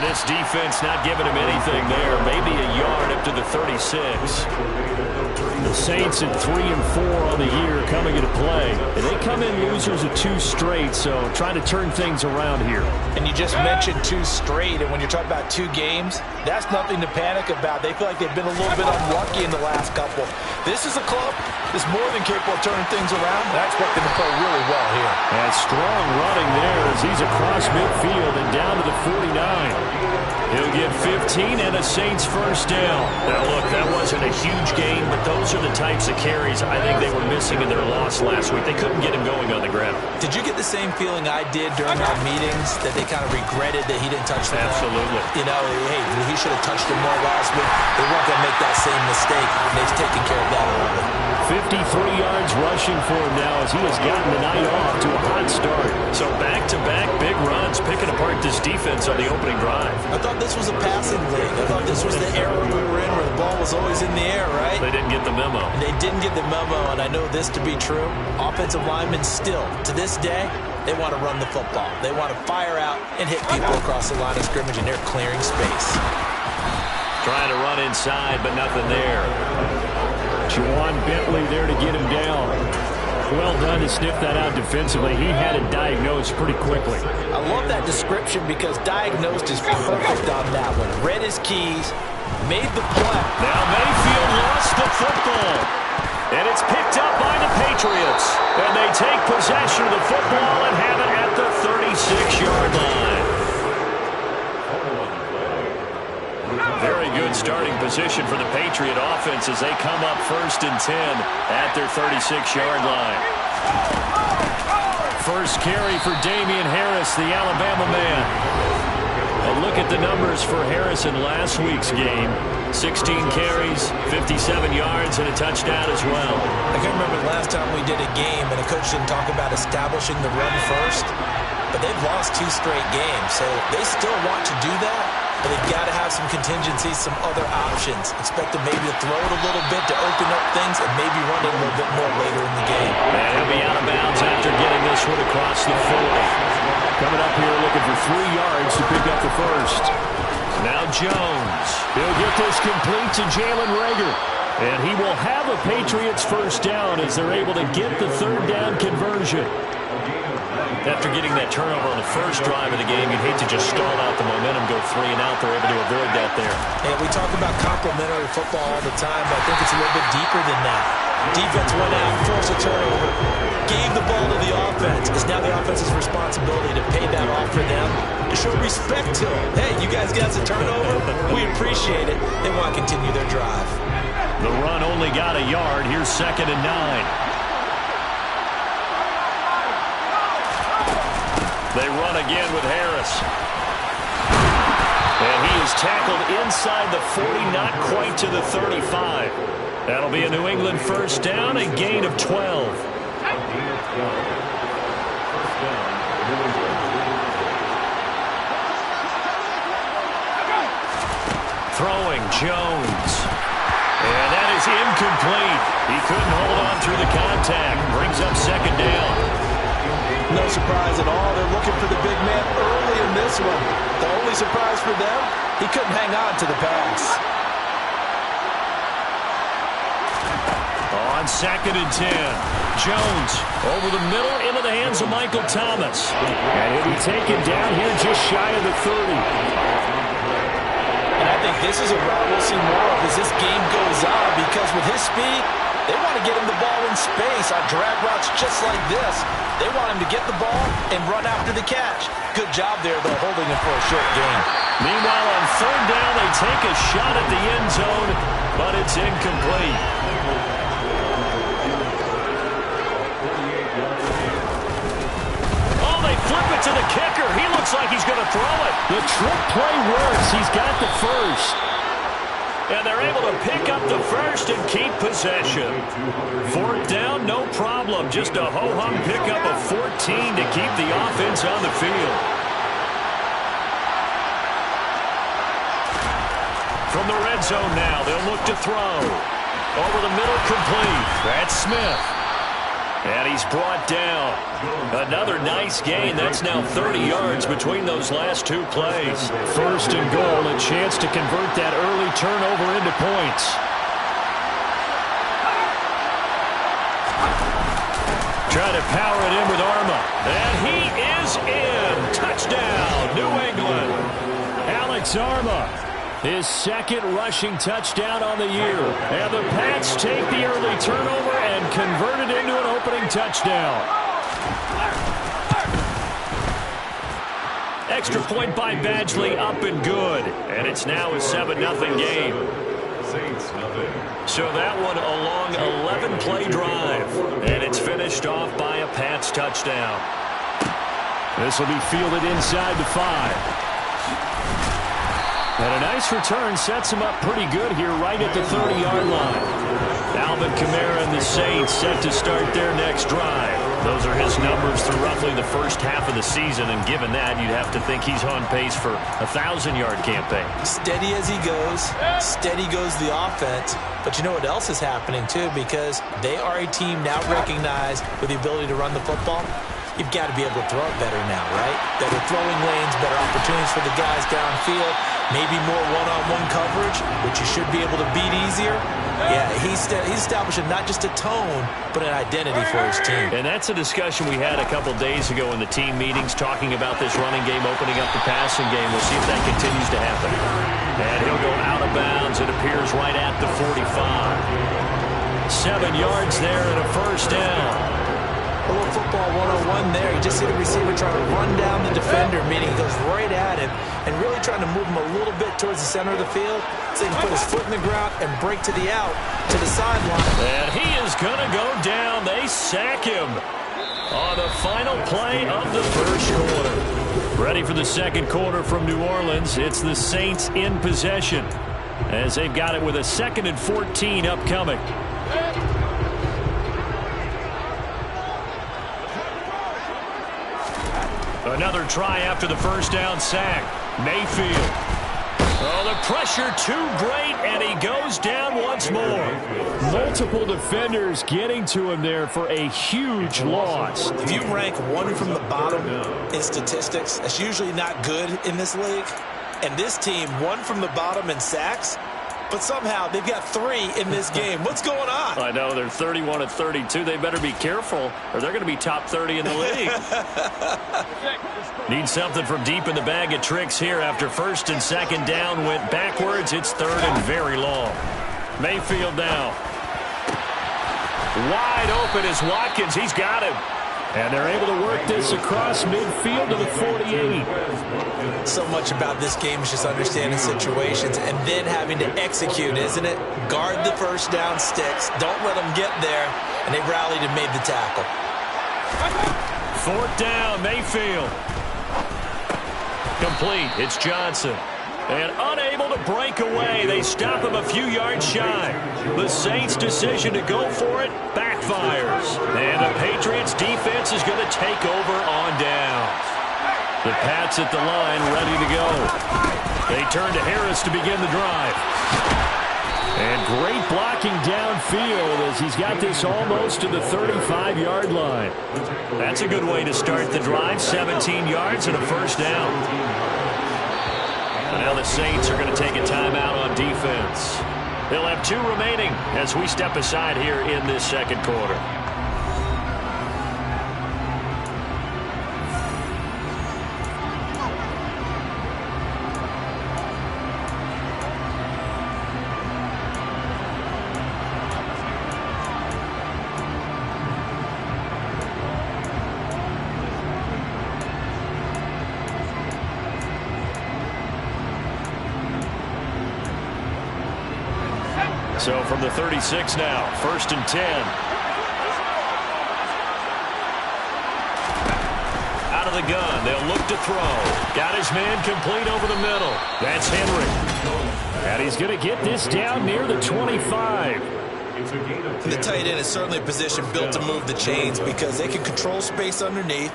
And this defense not giving him anything there. Maybe a yard up to the 36. The Saints at 3-4 on the year coming into play. And they come in losers of 2 straight, so trying to turn things around here. And you just mentioned 2 straight, and when you're talking about 2 games, that's nothing to panic about. They feel like they've been a little bit unlucky in the last couple. This is a club that's more than capable of turning things around, and I expect them to play really well here. And strong running there as he's across midfield and down to the 49. He'll get 15 and a Saints first down. Now, look, that wasn't a huge game, but those are the types of carries I think they were missing in their loss last week. They couldn't get him going on the ground. Did you get the same feeling I did during our meetings, that they kind of regretted that he didn't touch the ball? Absolutely. You know, hey, he should have touched him more last week. They weren't going to make that same mistake, and they've taken care of that early. 53 yards rushing for him now as he has gotten the night off to a hot start. So back-to-back big runs, picking apart this defense on the opening drive. I thought this was a passing league. I thought this was the era we were in where the ball was always in the air, right? They didn't get the memo. They didn't get the memo, and I know this to be true. Offensive linemen still, to this day, they want to run the football. They want to fire out and hit people across the line of scrimmage, and they're clearing space. Trying to run inside, but nothing there. Juwan Bentley there to get him down. Well done to sniff that out defensively. He had it diagnosed pretty quickly. I love that description because diagnosed is perfect on that one. Read his keys, made the play. Now Mayfield lost the football. And it's picked up by the Patriots. And they take possession of the football and have it at the 36-yard line. Very good starting position for the Patriot offense as they come up 1st and 10 at their 36-yard line. First carry for Damian Harris, the Alabama man. A look at the numbers for Harris in last week's game. 16 carries, 57 yards, and a touchdown as well. I can remember the last time we did a game and a coach didn't talk about establishing the run first, but they've lost 2 straight games, so they still want to do that. But they've got to have some contingencies, some other options. Expect them maybe to throw it a little bit to open up things and maybe run it a little bit more later in the game. And he'll be out of bounds after getting this one across the 40. Coming up here looking for 3 yards to pick up the first. Now Jones. He'll get this complete to Jalen Reagor. And he will have a Patriots first down as they're able to get the 3rd down conversion. After getting that turnover on the first drive of the game, you'd hate to just stall out the momentum, go 3 and out. They're able to avoid that there. And we talk about complementary football all the time, but I think it's a little bit deeper than that. Defense went out, forced a turnover, gave the ball to the offense. It's now the offense's responsibility to pay that off for them, to show respect to them. Hey, you guys got a turnover? We appreciate it. They want to continue their drive. The run only got a yard. Here's 2nd and 9. They run again with Harris. And he is tackled inside the 40, not quite to the 35. That'll be a New England first down, a gain of 12. Throwing Jones. And that is incomplete. He couldn't hold on through the contact. Brings up 2nd down. No surprise at all. They're looking for the big man early in this one. The only surprise for them, he couldn't hang on to the pass. On 2nd and 10, Jones over the middle into the hands of Michael Thomas. And he'll be taken down here just shy of the 30. And I think this is a route we'll see more of as this game goes on, because with his speed, they want to get him the ball in space on drag routes just like this. They want him to get the ball and run after the catch. Good job there, though, holding him for a short gain. Meanwhile, on 3rd down, they take a shot at the end zone, but it's incomplete. Oh, they flip it to the kicker. He looks like he's going to throw it. The trick play works. He's got the first. And they're able to pick up the first and keep possession. 4th down, no problem. Just a ho-hum pickup of 14 to keep the offense on the field. From the red zone now, they'll look to throw. Over the middle, complete. That's Smith. And he's brought down. Another nice gain. That's now 30 yards between those last two plays. First and goal, a chance to convert that early turnover into points. Trying to power it in with Arma. And he is in. Touchdown, New England. Alex Arma, his second rushing touchdown on the year. And the Pats take the early turnover and convert it into an opening touchdown. Extra point by Badgley, up and good. And it's now a 7-0 game. So that one a long 11-play drive. And it's finished off by a Pats touchdown. This will be fielded inside the 5. And a nice return sets him up pretty good here right at the 30-yard line. Alvin Kamara and the Saints set to start their next drive. Those are his numbers through roughly the first half of the season, and given that, you'd have to think he's on pace for a 1,000-yard campaign. Steady as he goes. Steady goes the offense. But you know what else is happening, too, because they are a team now recognized with the ability to run the football. You've got to be able to throw it better now, right? Better throwing lanes, better opportunities for the guys downfield, maybe more one-on-one coverage, which you should be able to beat easier. Yeah, he's establishing not just a tone, but an identity for his team. And that's a discussion we had a couple days ago in the team meetings, talking about this running game opening up the passing game. We'll see if that continues to happen. And he'll go out of bounds. It appears right at the 45. 7 yards there and a first down. A little football 101 there. You just see the receiver trying to run down the defender, meaning he goes right at him and really trying to move him a little bit towards the center of the field so he can put his foot in the ground and break to the out, to the sideline. And he is going to go down. They sack him on the final play of the first quarter. Ready for the second quarter from New Orleans. It's the Saints in possession as they've got it with a 2nd and 14 upcoming. Another try after the first down sack. Mayfield. Oh, the pressure too great, and he goes down once more. Multiple defenders getting to him there for a huge loss. If you rank one from the bottom in statistics, that's usually not good in this league. And this team, one from the bottom in sacks, but somehow they've got 3 in this game. What's going on? I know, they're 31 and 32. They better be careful, or they're going to be top 30 in the league. Need something from deep in the bag of tricks here after 1st and 2nd down went backwards. It's 3rd and very long. Mayfield now. Wide open is Watkins. He's got him. And they're able to work this across midfield to the 48. So much about this game is just understanding situations and then having to execute, isn't it? Guard the first down sticks. Don't let them get there. And they rallied and made the tackle. 4th down, Mayfield. Complete. It's Johnson. And unable to break away. They stop him a few yards shy. The Saints' decision to go for it backfires. And the Patriots' defense is going to take over on down. The Pats at the line ready to go. They turn to Harris to begin the drive. And great blocking downfield as he's got this almost to the 35-yard line. That's a good way to start the drive. 17 yards and a first down. Now the Saints are going to take a timeout on defense. They'll have 2 remaining as we step aside here in this second quarter. So from the 36 now, 1st and 10. Out of the gun, they'll look to throw. Got his man complete over the middle. That's Henry. And he's going to get this down near the 25. The tight end is certainly a position built to move the chains because they can control space underneath.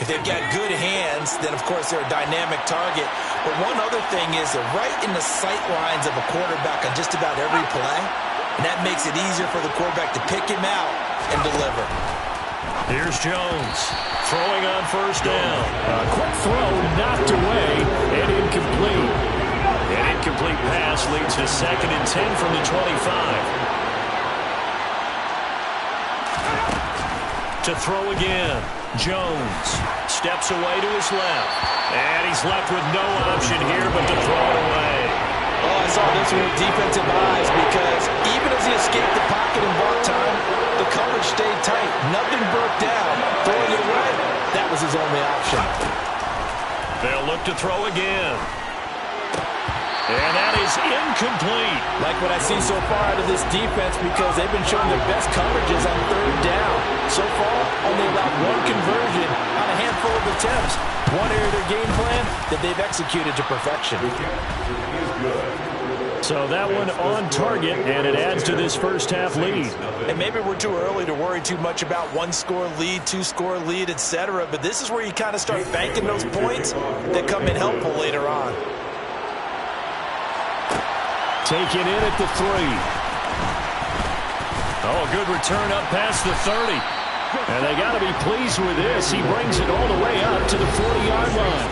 If they've got good hands, then, of course, they're a dynamic target. But one other thing is they're right in the sight lines of a quarterback on just about every play, and that makes it easier for the quarterback to pick him out and deliver. Here's Jones throwing on first down. A quick throw knocked away and incomplete. An incomplete pass leads to 2nd and 10 from the 25. To throw again. Jones steps away to his left. And he's left with no option here but to throw it away. Oh, I saw this one with defensive eyes because even as he escaped the pocket and bought time, the coverage stayed tight. Nothing broke down. Throwing it away, that was his only option. They'll look to throw again. And that is incomplete. Like what I've seen so far out of this defense because they've been showing their best coverages on 3rd down. So far, only allowed 1 conversion on a handful of attempts. One area of their game plan that they've executed to perfection. So that one on target, and it adds to this first half lead. And maybe we're too early to worry too much about 1-score lead, 2-score lead, etc. But this is where you kind of start banking those points that come in helpful later on. Taken in at the 3. Oh, a good return up past the 30. And they got to be pleased with this. He brings it all the way up to the 40-yard line.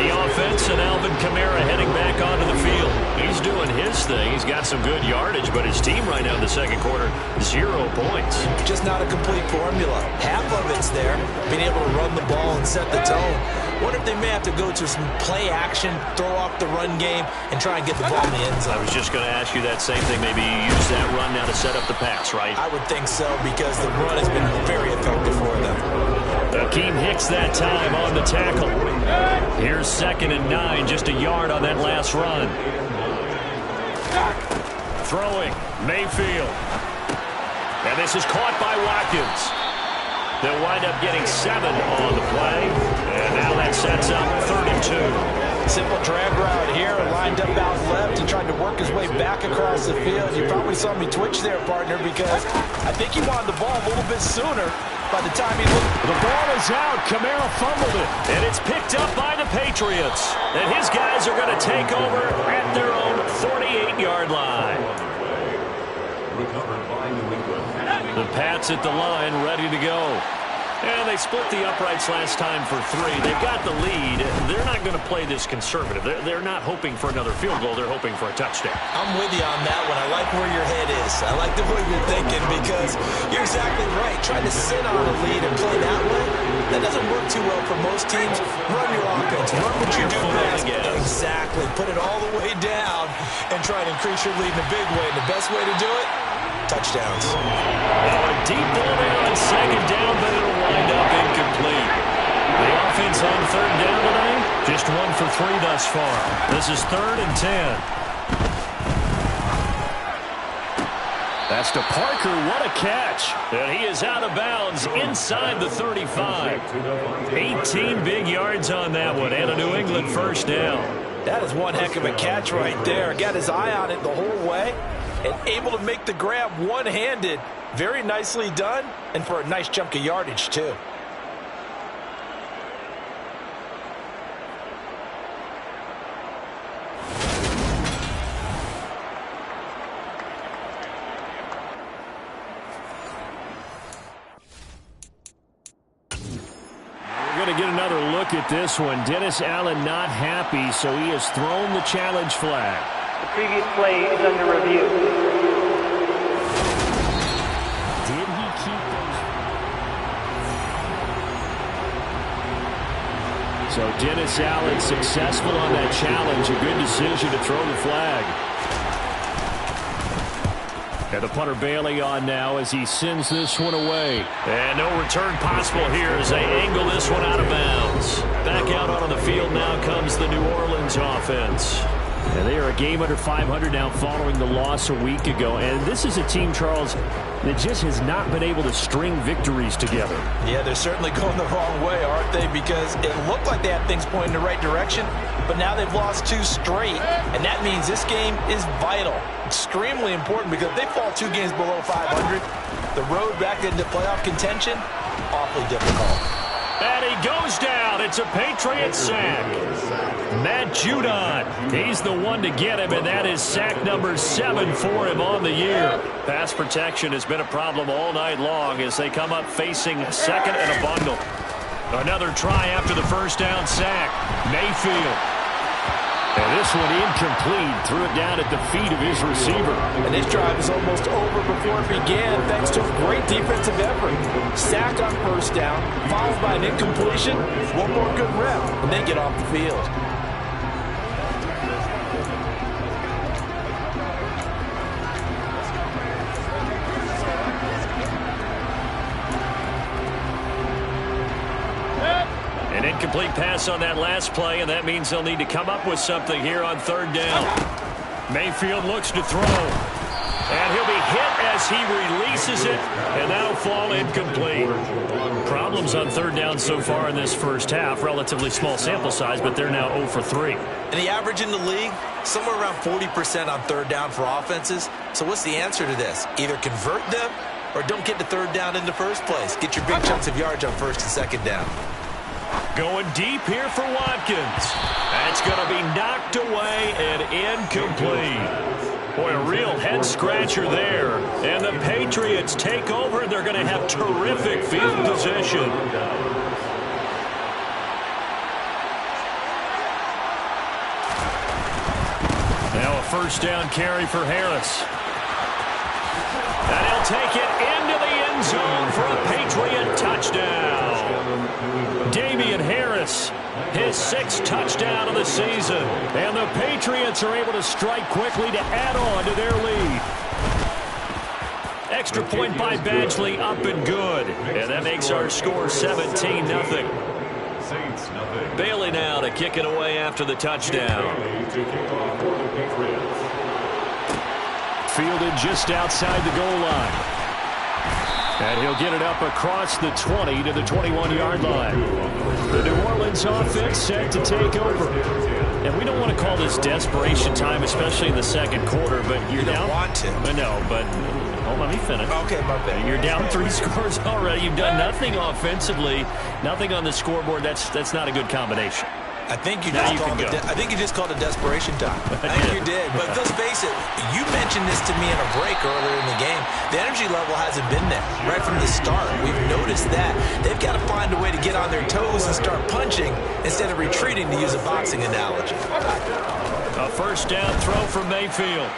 The offense and Alvin Kamara heading back onto the field. He's doing his thing. He's got some good yardage, but his team right now in the 2nd quarter, 0 points. Just not a complete formula. Half of it's there, being able to run the ball and set the tone. Wonder if they may have to go to some play action, throw off the run game, and try and get the ball in the end zone. I was just going to ask you that same thing. Maybe use that run now to set up the pass, right? I would think so because the run has been very effective for them. Akeem Hicks that time on the tackle. Here's 2nd and 9, just a yard on that last run. Throwing, Mayfield. And this is caught by Watkins. They'll wind up getting 7 on the play. And now that sets up 3rd and 2. Simple drag route here, lined up out left and tried to work his way back across the field. You probably saw me twitch there, partner, because I think he wanted the ball a little bit sooner by the time he looked. The ball is out. Kamara fumbled it. And it's picked up by the Patriots. And his guys are going to take over at their own 48-yard line. The Pats at the line, ready to go. And they split the uprights last time for 3. They've got the lead. They're not going to play this conservative. They're not hoping for another field goal. They're hoping for a touchdown. I'm with you on that one. I like where your head is. I like the way you're thinking because you're exactly right. Trying to sit on a lead and play that way, that doesn't work too well for most teams. Run your offense. Run what you do best. Exactly. Put it all the way down and try to increase your lead in a big way. And the best way to do it, touchdowns. A deep ball there on 2nd down, but it'll wind up incomplete. The offense on 3rd down today, just 1 for 3 thus far. This is 3rd and 10. That's to Parker. What a catch. And he is out of bounds inside the 35. 18 big yards on that one, and a New England first down. That is one heck of a catch right there. Got his eye on it the whole way and able to make the grab one-handed. Very nicely done, and for a nice chunk of yardage, too. We're going to get another look at this one. Dennis Allen not happy, so he has thrown the challenge flag. The previous play is under review. Did he keep those? So Dennis Allen successful on that challenge. A good decision to throw the flag. And the punter Bailey on now as he sends this one away. And no return possible here as they angle this one out of bounds. Back out on the field now comes the New Orleans offense. And they are a game under 500 now following the loss a week ago. And this is a team, Charles, that just has not been able to string victories together. Yeah, they're certainly going the wrong way, aren't they? Because it looked like they had things pointing in the right direction, but now they've lost 2 straight. And that means this game is vital, extremely important, because if they fall 2 games below 500, the road back into playoff contention, awfully difficult. And he goes down. It's a Patriot sack. Matt Judon, he's the one to get him, and that is sack number 7 for him on the year. Pass protection has been a problem all night long as they come up facing second and a bundle. Another try after the first down sack. Mayfield. And this one incomplete. Threw it down at the feet of his receiver. And this drive is almost over before it began thanks to a great defensive effort. Sack on first down, followed by an incompletion. One more good rep, and they get off the field. An incomplete pass on that last play, and that means they'll need to come up with something here on third down. Mayfield looks to throw. And he'll be hit as he releases it, and that'll fall incomplete. Problems on third down so far in this first half. Relatively small sample size, but they're now 0 for 3. And the average in the league, somewhere around 40% on third down for offenses. So what's the answer to this? Either convert them or don't get to third down in the first place. Get your big chunks of yards on first and second down. Going deep here for Watkins. That's going to be knocked away and incomplete. Boy, a real head-scratcher there. And the Patriots take over. They're going to have terrific field position. Now a first down carry for Harris. And he'll take it into the end zone for a Patriot touchdown. Damian Harris, his 6th touchdown of the season. And the Patriots are able to strike quickly to add on to their lead. Extra point by Badgley, up and good. And that makes our score 17-0. Bailey now to kick it away after the touchdown. Fielded just outside the goal line. And he'll get it up across the 20 to the 21-yard line. The New Orleans offense set to take over. And we don't want to call this desperation time, especially in the second quarter, but you're down. You don't want to. No, but let me finish. Okay, my bad. You're down 3 scores already. You've done nothing offensively, nothing on the scoreboard. That's not a good combination. I think you just called it desperation time. I think you did. But let's face it, you mentioned this to me in a break earlier in the game. The energy level hasn't been there right from the start. We've noticed that. They've got to find a way to get on their toes and start punching instead of retreating, to use a boxing analogy. A first down throw from Mayfield.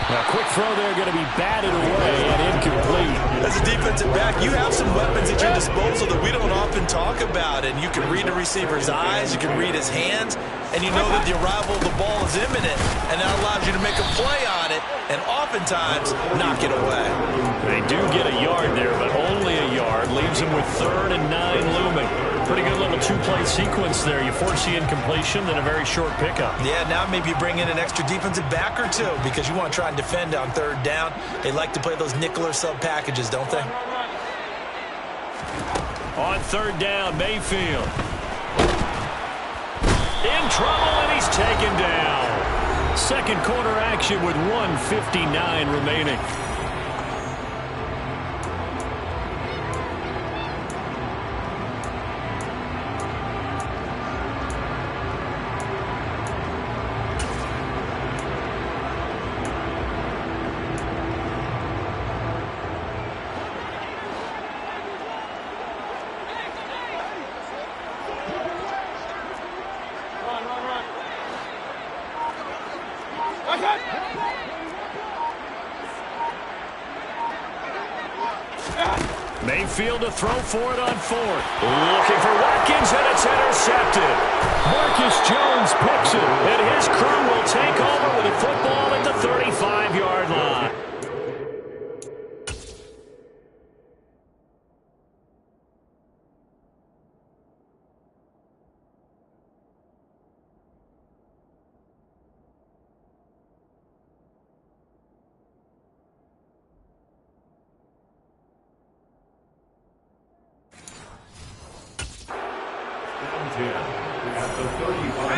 A quick throw there, going to be batted away and incomplete. As a defensive back, you have some weapons at your disposal that we don't often talk about. And you can read the receiver's eyes, you can read his hands, and you know that the arrival of the ball is imminent. And that allows you to make a play on it and oftentimes knock it away. They do get a yard there, but only a yard. Leaves them with 3rd and 9 looming. Pretty good little 2-play sequence there. You force the incompletion, then a very short pickup. Yeah, now maybe you bring in an extra defensive back or two because you want to try and defend on third down. They like to play those nickel or sub packages, don't they? On third down, Mayfield. In trouble, and he's taken down. Second quarter action with 1:59 remaining. Mayfield to throw for it on 4th. Looking for Watkins, and it's intercepted. Marcus Jones picks it, and his crew will take over with a football at the 35-yard line.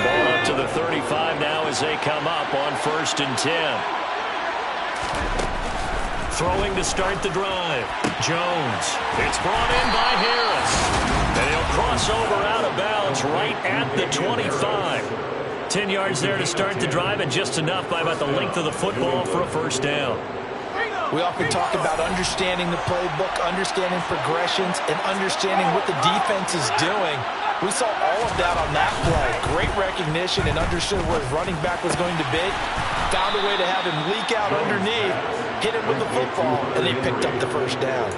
Ball up to the 35 now as they come up on 1st and 10. Throwing to start the drive. Jones. It's brought in by Harris. And he'll cross over out of bounds right at the 25. 10 yards there to start the drive, and just enough by about the length of the football for a first down. We often talk about understanding the playbook, understanding progressions, and understanding what the defense is doing. We saw all of that on that play. Great recognition and understood where his running back was going to be. Found a way to have him leak out underneath, hit him with the football, and they picked up the first down.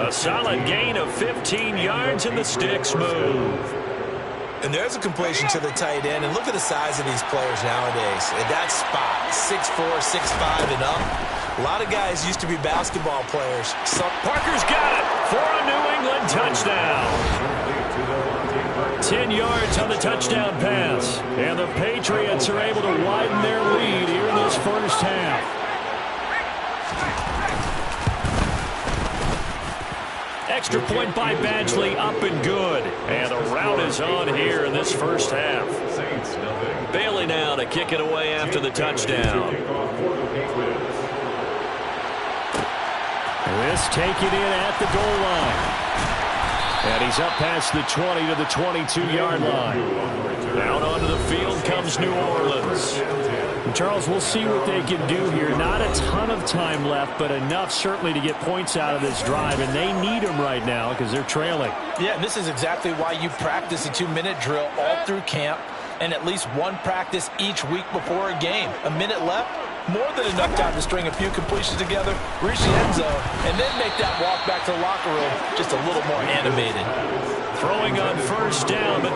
A solid gain of 15 yards, and the sticks move. And there's a completion to the tight end, and look at the size of these players nowadays. At that spot, 6'4", 6'5", and up. A lot of guys used to be basketball players. So Parker's got it for a New England touchdown. 10 yards on the touchdown pass. And the Patriots are able to widen their lead here in this first half. Extra point by Badgley, up and good. And the route is on here in this first half. Bailey now to kick it away after the touchdown. This taken in at the goal line. And he's up past the 20 to the 22-yard line. Down onto the field comes New Orleans. And Charles, we'll see what they can do here. Not a ton of time left, but enough certainly to get points out of this drive. And they need them right now because they're trailing. Yeah, and this is exactly why you practice a 2-minute drill all through camp and at least one practice each week before a game. A minute left, more than enough time to string a few completions together, reach the end zone, and then make that walk back to the locker room just a little more animated. Throwing on first down, but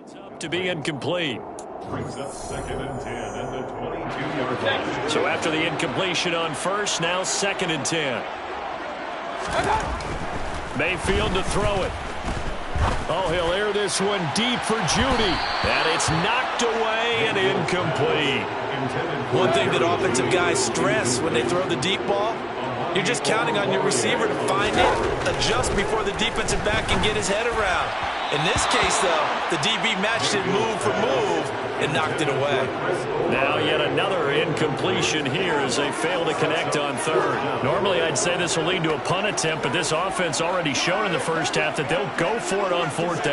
it's up to be incomplete. Brings up 2nd and 10 at the 22-yard line. So after the incompletion on first, now 2nd and 10. Mayfield to throw it. Oh, he'll air this one deep for Judy. And it's knocked away and incomplete. One thing that offensive guys stress when they throw the deep ball, you're just counting on your receiver to find it, adjust before the defensive back can get his head around. In this case, though, the DB matched it move for move and knocked it away. Now yet another incompletion here as they fail to connect on third. Normally I'd say this will lead to a punt attempt, but this offense already showed in the first half that they'll go for it on fourth down.